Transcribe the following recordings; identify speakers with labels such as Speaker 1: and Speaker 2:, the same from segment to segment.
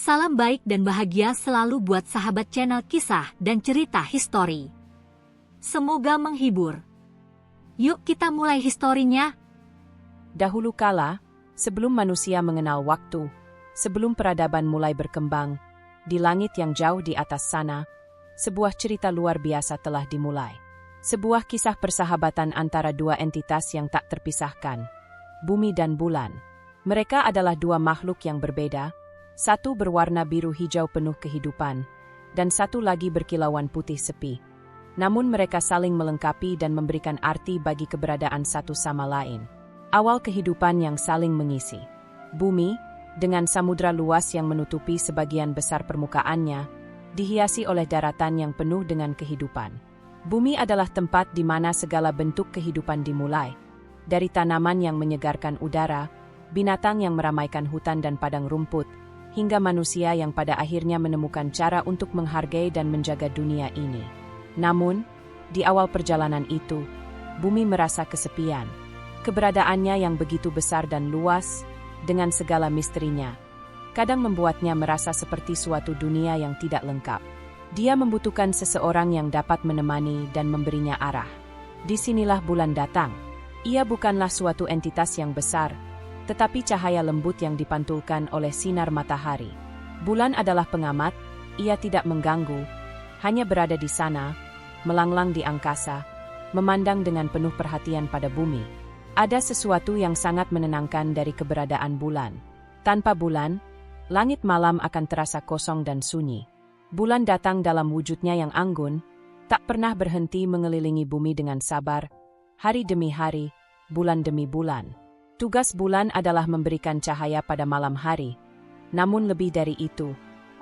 Speaker 1: Salam baik dan bahagia selalu buat sahabat channel kisah dan cerita histori. Semoga menghibur. Yuk kita mulai historinya.
Speaker 2: Dahulu kala, sebelum manusia mengenal waktu, sebelum peradaban mulai berkembang, di langit yang jauh di atas sana, sebuah cerita luar biasa telah dimulai. Sebuah kisah persahabatan antara dua entitas yang tak terpisahkan, bumi dan bulan. Mereka adalah dua makhluk yang berbeda, satu berwarna biru hijau penuh kehidupan, dan satu lagi berkilauan putih sepi. Namun mereka saling melengkapi dan memberikan arti bagi keberadaan satu sama lain. Awal kehidupan yang saling mengisi. Bumi, dengan samudra luas yang menutupi sebagian besar permukaannya, dihiasi oleh daratan yang penuh dengan kehidupan. Bumi adalah tempat di mana segala bentuk kehidupan dimulai, dari tanaman yang menyegarkan udara, binatang yang meramaikan hutan dan padang rumput, hingga manusia yang pada akhirnya menemukan cara untuk menghargai dan menjaga dunia ini. Namun, di awal perjalanan itu, bumi merasa kesepian. Keberadaannya yang begitu besar dan luas, dengan segala misterinya, kadang membuatnya merasa seperti suatu dunia yang tidak lengkap. Dia membutuhkan seseorang yang dapat menemani dan memberinya arah. Disinilah bulan datang. Ia bukanlah suatu entitas yang besar, tetapi cahaya lembut yang dipantulkan oleh sinar matahari. Bulan adalah pengamat, ia tidak mengganggu, hanya berada di sana, melanglang di angkasa, memandang dengan penuh perhatian pada bumi. Ada sesuatu yang sangat menenangkan dari keberadaan bulan. Tanpa bulan, langit malam akan terasa kosong dan sunyi. Bulan datang dalam wujudnya yang anggun, tak pernah berhenti mengelilingi bumi dengan sabar, hari demi hari, bulan demi bulan. Tugas bulan adalah memberikan cahaya pada malam hari. Namun lebih dari itu,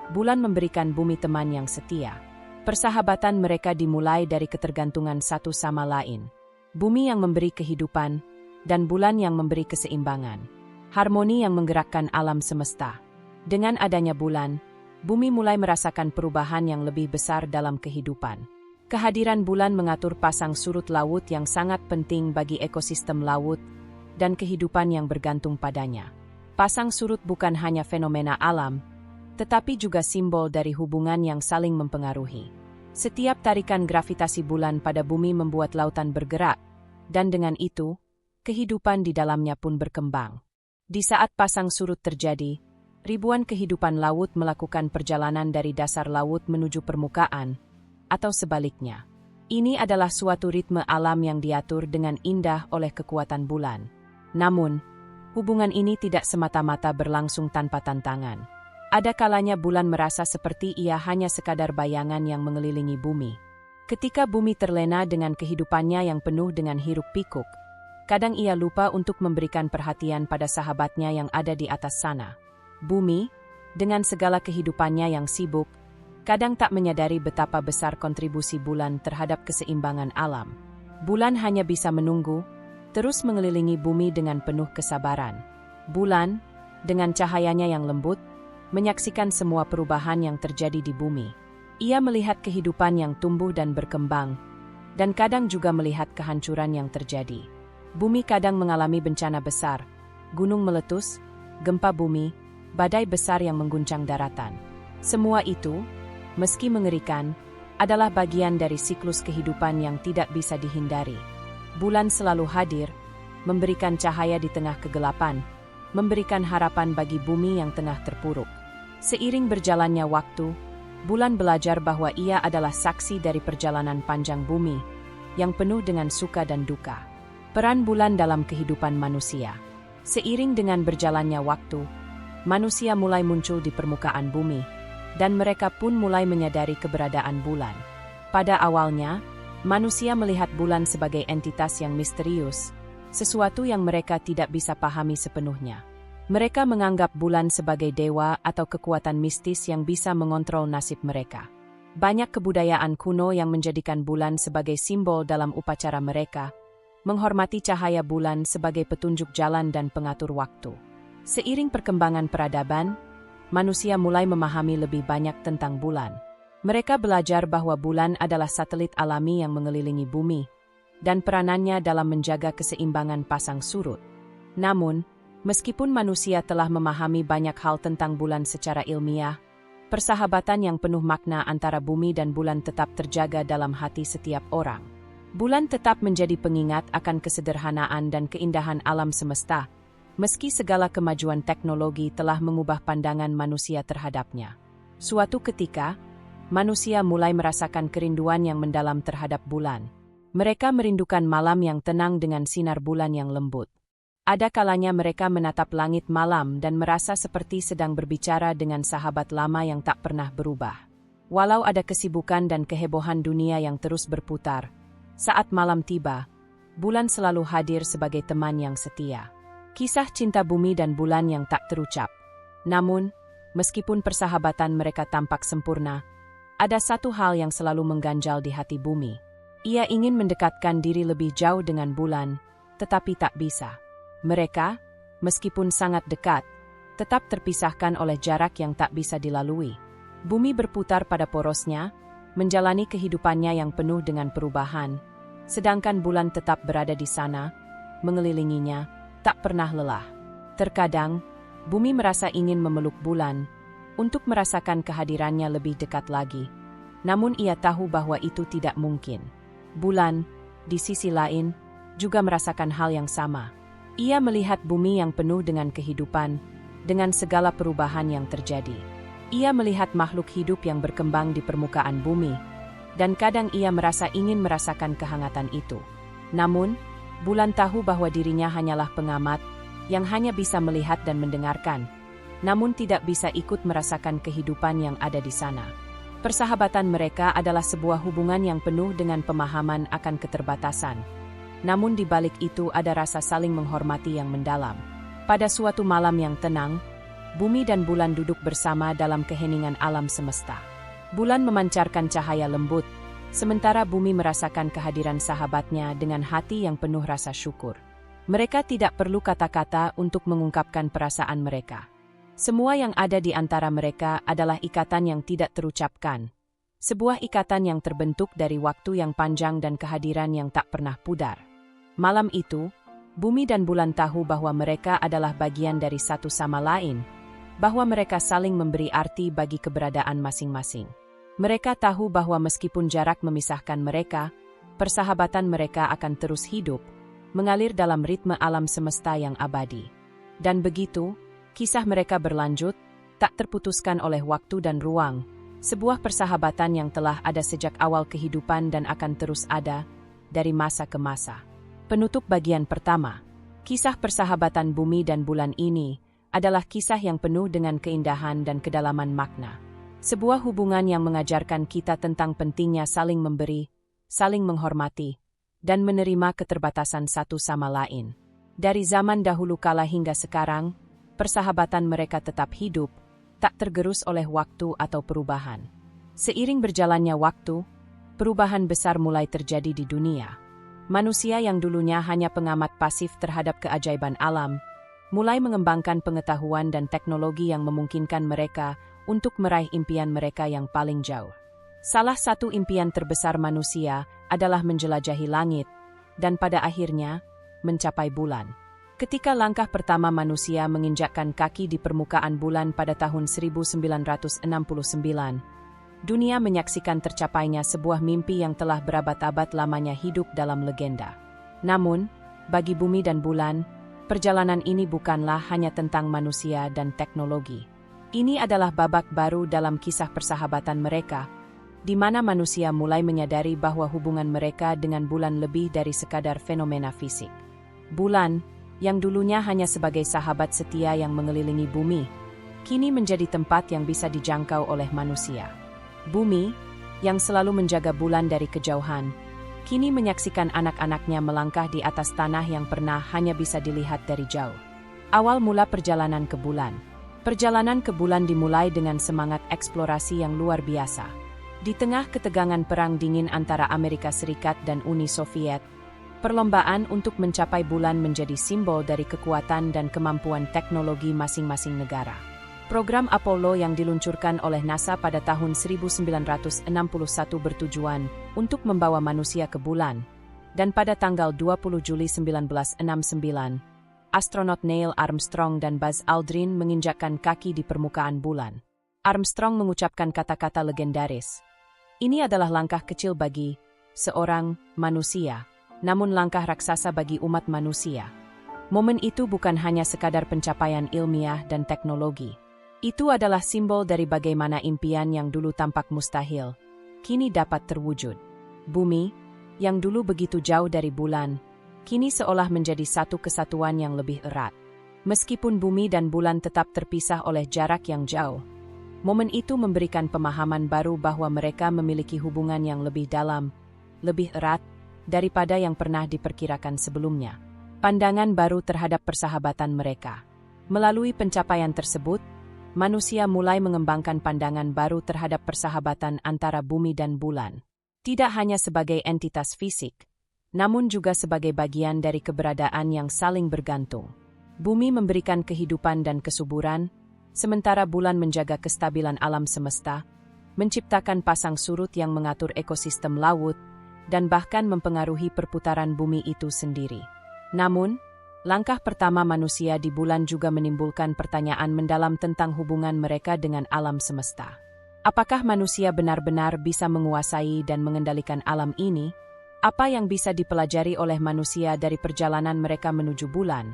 Speaker 2: bulan memberikan bumi teman yang setia. Persahabatan mereka dimulai dari ketergantungan satu sama lain. Bumi yang memberi kehidupan, dan bulan yang memberi keseimbangan. Harmoni yang menggerakkan alam semesta. Dengan adanya bulan, bumi mulai merasakan perubahan yang lebih besar dalam kehidupan. Kehadiran bulan mengatur pasang surut laut yang sangat penting bagi ekosistem laut dan kehidupan yang bergantung padanya. Pasang surut bukan hanya fenomena alam, tetapi juga simbol dari hubungan yang saling mempengaruhi. Setiap tarikan gravitasi bulan pada bumi membuat lautan bergerak, dan dengan itu, kehidupan di dalamnya pun berkembang. Di saat pasang surut terjadi, ribuan kehidupan laut melakukan perjalanan dari dasar laut menuju permukaan, atau sebaliknya. Ini adalah suatu ritme alam yang diatur dengan indah oleh kekuatan bulan. Namun, hubungan ini tidak semata-mata berlangsung tanpa tantangan. Ada kalanya bulan merasa seperti ia hanya sekadar bayangan yang mengelilingi bumi. Ketika bumi terlena dengan kehidupannya yang penuh dengan hiruk-pikuk, kadang ia lupa untuk memberikan perhatian pada sahabatnya yang ada di atas sana. Bumi, dengan segala kehidupannya yang sibuk, kadang tak menyadari betapa besar kontribusi bulan terhadap keseimbangan alam. Bulan hanya bisa menunggu, terus mengelilingi bumi dengan penuh kesabaran. Bulan, dengan cahayanya yang lembut, menyaksikan semua perubahan yang terjadi di bumi. Ia melihat kehidupan yang tumbuh dan berkembang, dan kadang juga melihat kehancuran yang terjadi. Bumi kadang mengalami bencana besar, gunung meletus, gempa bumi, badai besar yang mengguncang daratan. Semua itu, meski mengerikan, adalah bagian dari siklus kehidupan yang tidak bisa dihindari. Bulan selalu hadir, memberikan cahaya di tengah kegelapan, memberikan harapan bagi bumi yang tengah terpuruk. Seiring berjalannya waktu, bulan belajar bahwa ia adalah saksi dari perjalanan panjang bumi, yang penuh dengan suka dan duka. Peran bulan dalam kehidupan manusia. Seiring dengan berjalannya waktu, manusia mulai muncul di permukaan bumi, dan mereka pun mulai menyadari keberadaan bulan. Pada awalnya, manusia melihat bulan sebagai entitas yang misterius, sesuatu yang mereka tidak bisa pahami sepenuhnya. Mereka menganggap bulan sebagai dewa atau kekuatan mistis yang bisa mengontrol nasib mereka. Banyak kebudayaan kuno yang menjadikan bulan sebagai simbol dalam upacara mereka, menghormati cahaya bulan sebagai petunjuk jalan dan pengatur waktu. Seiring perkembangan peradaban, manusia mulai memahami lebih banyak tentang bulan. Mereka belajar bahwa bulan adalah satelit alami yang mengelilingi bumi, dan peranannya dalam menjaga keseimbangan pasang surut. Namun, Meskipun manusia telah memahami banyak hal tentang bulan secara ilmiah, persahabatan yang penuh makna antara bumi dan bulan tetap terjaga dalam hati setiap orang. Bulan tetap menjadi pengingat akan kesederhanaan dan keindahan alam semesta, meski segala kemajuan teknologi telah mengubah pandangan manusia terhadapnya. Suatu ketika, manusia mulai merasakan kerinduan yang mendalam terhadap bulan. Mereka merindukan malam yang tenang dengan sinar bulan yang lembut. Ada kalanya mereka menatap langit malam dan merasa seperti sedang berbicara dengan sahabat lama yang tak pernah berubah. Walau ada kesibukan dan kehebohan dunia yang terus berputar, saat malam tiba, bulan selalu hadir sebagai teman yang setia. Kisah cinta bumi dan bulan yang tak terucap. Namun, meskipun persahabatan mereka tampak sempurna, ada satu hal yang selalu mengganjal di hati bumi. Ia ingin mendekatkan diri lebih jauh dengan bulan, tetapi tak bisa. Mereka, meskipun sangat dekat, tetap terpisahkan oleh jarak yang tak bisa dilalui. Bumi berputar pada porosnya, menjalani kehidupannya yang penuh dengan perubahan, sedangkan bulan tetap berada di sana, mengelilinginya, tak pernah lelah. Terkadang, bumi merasa ingin memeluk bulan, untuk merasakan kehadirannya lebih dekat lagi. Namun ia tahu bahwa itu tidak mungkin. Bulan, di sisi lain, juga merasakan hal yang sama. Ia melihat bumi yang penuh dengan kehidupan, dengan segala perubahan yang terjadi. Ia melihat makhluk hidup yang berkembang di permukaan bumi, dan kadang ia merasa ingin merasakan kehangatan itu. Namun, bulan tahu bahwa dirinya hanyalah pengamat, yang hanya bisa melihat dan mendengarkan, namun tidak bisa ikut merasakan kehidupan yang ada di sana. Persahabatan mereka adalah sebuah hubungan yang penuh dengan pemahaman akan keterbatasan. Namun di balik itu ada rasa saling menghormati yang mendalam. Pada suatu malam yang tenang, bumi dan bulan duduk bersama dalam keheningan alam semesta. Bulan memancarkan cahaya lembut, sementara bumi merasakan kehadiran sahabatnya dengan hati yang penuh rasa syukur. Mereka tidak perlu kata-kata untuk mengungkapkan perasaan mereka. Semua yang ada di antara mereka adalah ikatan yang tidak terucapkan. Sebuah ikatan yang terbentuk dari waktu yang panjang dan kehadiran yang tak pernah pudar. Malam itu, bumi dan bulan tahu bahwa mereka adalah bagian dari satu sama lain, bahwa mereka saling memberi arti bagi keberadaan masing-masing. Mereka tahu bahwa meskipun jarak memisahkan mereka, persahabatan mereka akan terus hidup, mengalir dalam ritme alam semesta yang abadi. Dan begitu, kisah mereka berlanjut, tak terputuskan oleh waktu dan ruang, sebuah persahabatan yang telah ada sejak awal kehidupan dan akan terus ada, dari masa ke masa. Penutup bagian pertama, kisah persahabatan bumi dan bulan ini, adalah kisah yang penuh dengan keindahan dan kedalaman makna. Sebuah hubungan yang mengajarkan kita tentang pentingnya saling memberi, saling menghormati, dan menerima keterbatasan satu sama lain. Dari zaman dahulu kala hingga sekarang, persahabatan mereka tetap hidup, tak tergerus oleh waktu atau perubahan. Seiring berjalannya waktu, perubahan besar mulai terjadi di dunia. Manusia yang dulunya hanya pengamat pasif terhadap keajaiban alam, mulai mengembangkan pengetahuan dan teknologi yang memungkinkan mereka untuk meraih impian mereka yang paling jauh. Salah satu impian terbesar manusia adalah menjelajahi langit, dan pada akhirnya, mencapai bulan. Ketika langkah pertama manusia menginjakkan kaki di permukaan bulan pada tahun 1969, dunia menyaksikan tercapainya sebuah mimpi yang telah berabad-abad lamanya hidup dalam legenda. Namun, bagi bumi dan bulan, perjalanan ini bukanlah hanya tentang manusia dan teknologi. Ini adalah babak baru dalam kisah persahabatan mereka, di mana manusia mulai menyadari bahwa hubungan mereka dengan bulan lebih dari sekadar fenomena fisik. Bulan, yang dulunya hanya sebagai sahabat setia yang mengelilingi bumi, kini menjadi tempat yang bisa dijangkau oleh manusia. Bumi, yang selalu menjaga bulan dari kejauhan, kini menyaksikan anak-anaknya melangkah di atas tanah yang pernah hanya bisa dilihat dari jauh. Awal mula perjalanan ke bulan. Perjalanan ke bulan dimulai dengan semangat eksplorasi yang luar biasa. Di tengah ketegangan perang dingin antara Amerika Serikat dan Uni Soviet, perlombaan untuk mencapai bulan menjadi simbol dari kekuatan dan kemampuan teknologi masing-masing negara. Program Apollo yang diluncurkan oleh NASA pada tahun 1961 bertujuan untuk membawa manusia ke bulan, dan pada tanggal 20 Juli 1969, astronot Neil Armstrong dan Buzz Aldrin menginjakkan kaki di permukaan bulan. Armstrong mengucapkan kata-kata legendaris. Ini adalah langkah kecil bagi seorang manusia, namun langkah raksasa bagi umat manusia. Momen itu bukan hanya sekadar pencapaian ilmiah dan teknologi. Itu adalah simbol dari bagaimana impian yang dulu tampak mustahil, kini dapat terwujud. Bumi, yang dulu begitu jauh dari bulan, kini seolah menjadi satu kesatuan yang lebih erat. Meskipun bumi dan bulan tetap terpisah oleh jarak yang jauh, momen itu memberikan pemahaman baru bahwa mereka memiliki hubungan yang lebih dalam, lebih erat, daripada yang pernah diperkirakan sebelumnya. Pandangan baru terhadap persahabatan mereka. Melalui pencapaian tersebut, manusia mulai mengembangkan pandangan baru terhadap persahabatan antara bumi dan bulan. Tidak hanya sebagai entitas fisik, namun juga sebagai bagian dari keberadaan yang saling bergantung. Bumi memberikan kehidupan dan kesuburan, sementara bulan menjaga kestabilan alam semesta, menciptakan pasang surut yang mengatur ekosistem laut, dan bahkan mempengaruhi perputaran bumi itu sendiri. Namun, langkah pertama manusia di bulan juga menimbulkan pertanyaan mendalam tentang hubungan mereka dengan alam semesta. Apakah manusia benar-benar bisa menguasai dan mengendalikan alam ini? Apa yang bisa dipelajari oleh manusia dari perjalanan mereka menuju bulan?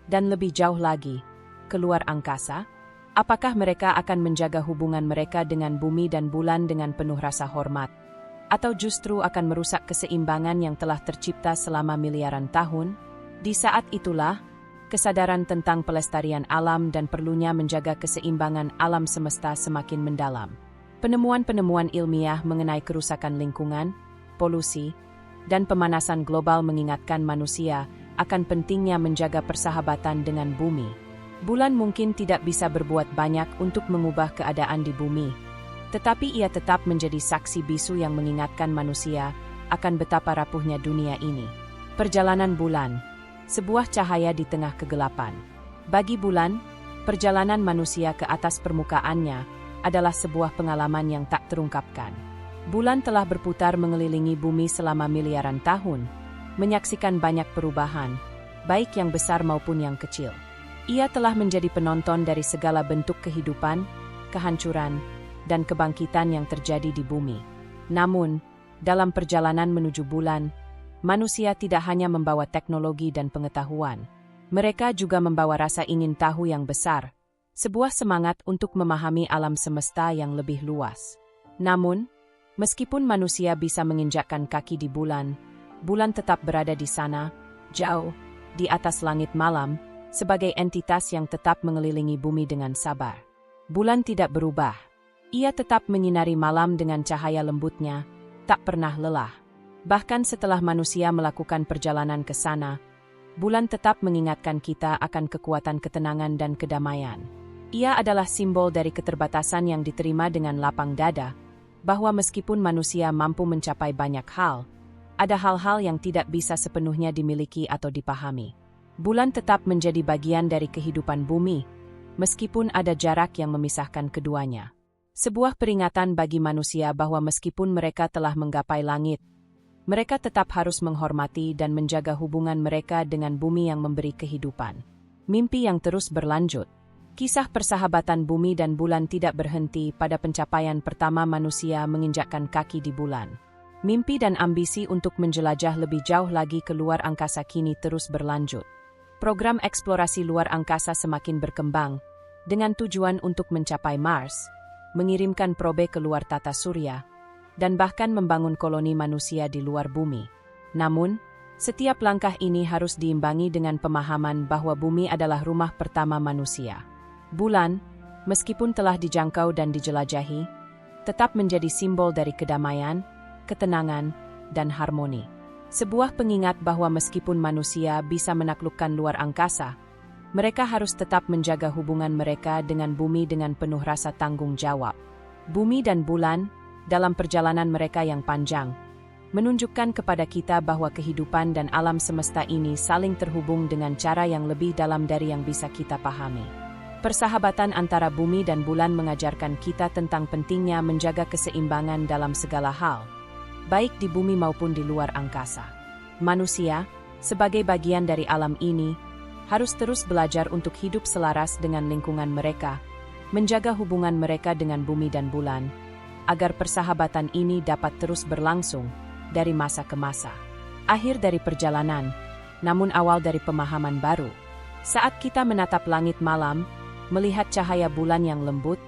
Speaker 2: Dan lebih jauh lagi, keluar angkasa? Apakah mereka akan menjaga hubungan mereka dengan bumi dan bulan dengan penuh rasa hormat? Atau justru akan merusak keseimbangan yang telah tercipta selama miliaran tahun? Di saat itulah, kesadaran tentang pelestarian alam dan perlunya menjaga keseimbangan alam semesta semakin mendalam. Penemuan-penemuan ilmiah mengenai kerusakan lingkungan, polusi, dan pemanasan global mengingatkan manusia akan pentingnya menjaga persahabatan dengan bumi. Bulan mungkin tidak bisa berbuat banyak untuk mengubah keadaan di bumi, tetapi ia tetap menjadi saksi bisu yang mengingatkan manusia akan betapa rapuhnya dunia ini. Perjalanan bulan, sebuah cahaya di tengah kegelapan. Bagi bulan, perjalanan manusia ke atas permukaannya adalah sebuah pengalaman yang tak terungkapkan. Bulan telah berputar mengelilingi bumi selama miliaran tahun, menyaksikan banyak perubahan, baik yang besar maupun yang kecil. Ia telah menjadi penonton dari segala bentuk kehidupan, kehancuran, dan kebangkitan yang terjadi di bumi. Namun, dalam perjalanan menuju bulan, manusia tidak hanya membawa teknologi dan pengetahuan. Mereka juga membawa rasa ingin tahu yang besar, sebuah semangat untuk memahami alam semesta yang lebih luas. Namun, meskipun manusia bisa menginjakkan kaki di bulan, bulan tetap berada di sana, jauh, di atas langit malam, sebagai entitas yang tetap mengelilingi bumi dengan sabar. Bulan tidak berubah. Ia tetap menyinari malam dengan cahaya lembutnya, tak pernah lelah. Bahkan setelah manusia melakukan perjalanan ke sana, bulan tetap mengingatkan kita akan kekuatan ketenangan dan kedamaian. Ia adalah simbol dari keterbatasan yang diterima dengan lapang dada, bahwa meskipun manusia mampu mencapai banyak hal, ada hal-hal yang tidak bisa sepenuhnya dimiliki atau dipahami. Bulan tetap menjadi bagian dari kehidupan bumi, meskipun ada jarak yang memisahkan keduanya. Sebuah peringatan bagi manusia bahwa meskipun mereka telah menggapai langit, mereka tetap harus menghormati dan menjaga hubungan mereka dengan bumi yang memberi kehidupan. Mimpi yang terus berlanjut. Kisah persahabatan bumi dan bulan tidak berhenti pada pencapaian pertama manusia menginjakkan kaki di bulan. Mimpi dan ambisi untuk menjelajah lebih jauh lagi ke luar angkasa kini terus berlanjut. Program eksplorasi luar angkasa semakin berkembang, dengan tujuan untuk mencapai Mars, mengirimkan probe ke luar tata surya, dan bahkan membangun koloni manusia di luar bumi. Namun, setiap langkah ini harus diimbangi dengan pemahaman bahwa bumi adalah rumah pertama manusia. Bulan, meskipun telah dijangkau dan dijelajahi, tetap menjadi simbol dari kedamaian, ketenangan, dan harmoni. Sebuah pengingat bahwa meskipun manusia bisa menaklukkan luar angkasa, mereka harus tetap menjaga hubungan mereka dengan bumi dengan penuh rasa tanggung jawab. Bumi dan bulan, dalam perjalanan mereka yang panjang, menunjukkan kepada kita bahwa kehidupan dan alam semesta ini saling terhubung dengan cara yang lebih dalam dari yang bisa kita pahami. Persahabatan antara bumi dan bulan mengajarkan kita tentang pentingnya menjaga keseimbangan dalam segala hal, baik di bumi maupun di luar angkasa. Manusia, sebagai bagian dari alam ini, harus terus belajar untuk hidup selaras dengan lingkungan mereka, menjaga hubungan mereka dengan bumi dan bulan, agar persahabatan ini dapat terus berlangsung dari masa ke masa. Akhir dari perjalanan, namun awal dari pemahaman baru. Saat kita menatap langit malam, melihat cahaya bulan yang lembut,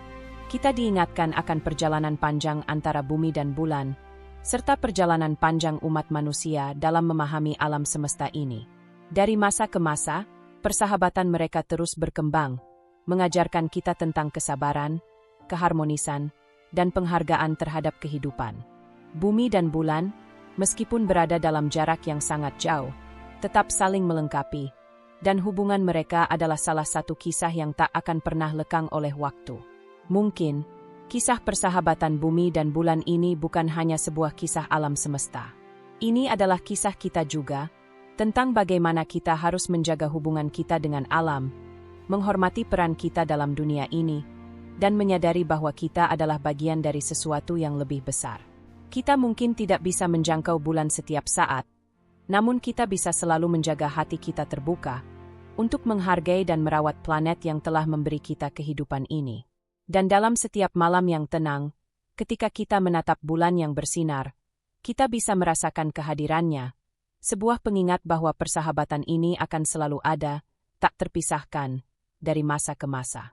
Speaker 2: kita diingatkan akan perjalanan panjang antara bumi dan bulan, serta perjalanan panjang umat manusia dalam memahami alam semesta ini. Dari masa ke masa, persahabatan mereka terus berkembang, mengajarkan kita tentang kesabaran, keharmonisan, dan penghargaan terhadap kehidupan. Bumi dan bulan, meskipun berada dalam jarak yang sangat jauh, tetap saling melengkapi, dan hubungan mereka adalah salah satu kisah yang tak akan pernah lekang oleh waktu. Mungkin, kisah persahabatan bumi dan bulan ini bukan hanya sebuah kisah alam semesta. Ini adalah kisah kita juga, tentang bagaimana kita harus menjaga hubungan kita dengan alam, menghormati peran kita dalam dunia ini, dan menyadari bahwa kita adalah bagian dari sesuatu yang lebih besar. Kita mungkin tidak bisa menjangkau bulan setiap saat, namun kita bisa selalu menjaga hati kita terbuka untuk menghargai dan merawat planet yang telah memberi kita kehidupan ini. Dan dalam setiap malam yang tenang, ketika kita menatap bulan yang bersinar, kita bisa merasakan kehadirannya, sebuah pengingat bahwa persahabatan ini akan selalu ada, tak terpisahkan, dari masa ke masa.